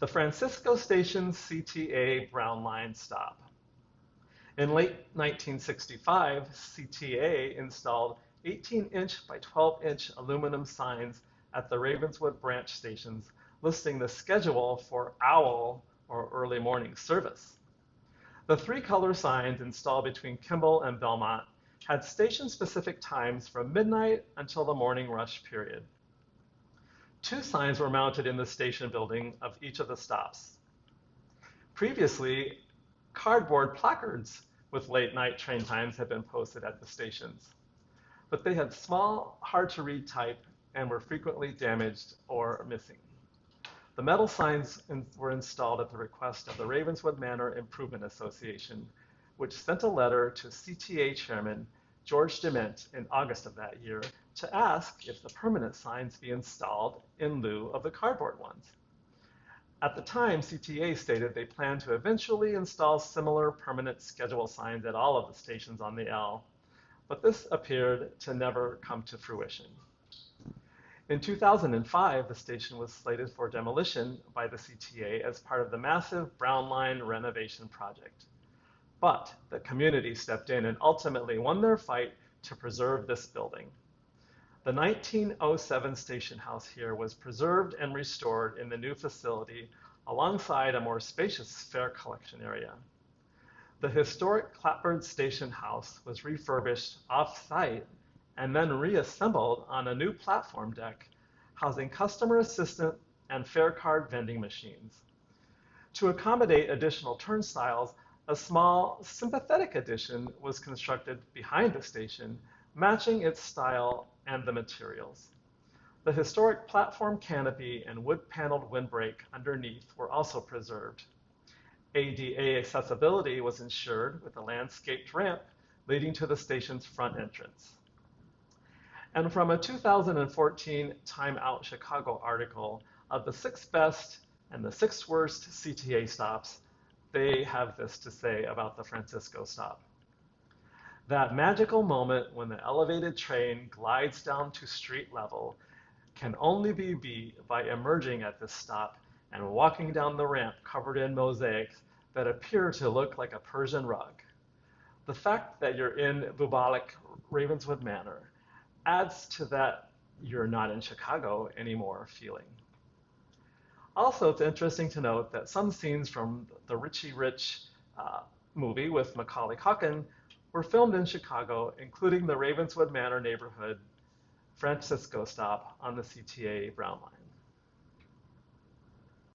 The Francisco Station CTA Brown Line stop. In late 1965, CTA installed 18-inch by 12-inch aluminum signs at the Ravenswood branch stations listing the schedule for OWL, or early morning service. The three-color signs installed between Kimball and Belmont had station-specific times from midnight until the morning rush period. Two signs were mounted in the station building of each of the stops. Previously, cardboard placards with late-night train times had been posted at the stations, but they had small, hard-to-read type and were frequently damaged or missing. The metal signs were installed at the request of the Ravenswood Manor Improvement Association, which sent a letter to CTA Chairman George Dement in August of that year to ask if the permanent signs be installed in lieu of the cardboard ones. At the time, CTA stated they planned to eventually install similar permanent schedule signs at all of the stations on the L, but this appeared to never come to fruition. In 2005, the station was slated for demolition by the CTA as part of the massive Brown Line renovation project. But the community stepped in and ultimately won their fight to preserve this building. The 1907 station house here was preserved and restored in the new facility alongside a more spacious fare collection area. The historic Clapboard Station House was refurbished off-site and then reassembled on a new platform deck, housing customer assistant and fare card vending machines. To accommodate additional turnstiles, a small, sympathetic addition was constructed behind the station, matching its style and the materials. The historic platform canopy and wood-paneled windbreak underneath were also preserved. ADA accessibility was ensured with a landscaped ramp leading to the station's front entrance. And from a 2014 Time Out Chicago article of the 6 best and the 6 worst CTA stops, they have this to say about the Francisco stop. That magical moment when the elevated train glides down to street level can only be beat by emerging at this stop and walking down the ramp covered in mosaics that appear to look like a Persian rug. The fact that you're in bucolic Ravenswood Manor adds to that you're not in Chicago anymore feeling. Also, it's interesting to note that some scenes from the Richie Rich movie with Macaulay Culkin were filmed in Chicago, including the Ravenswood Manor neighborhood Francisco stop on the CTA Brown Line.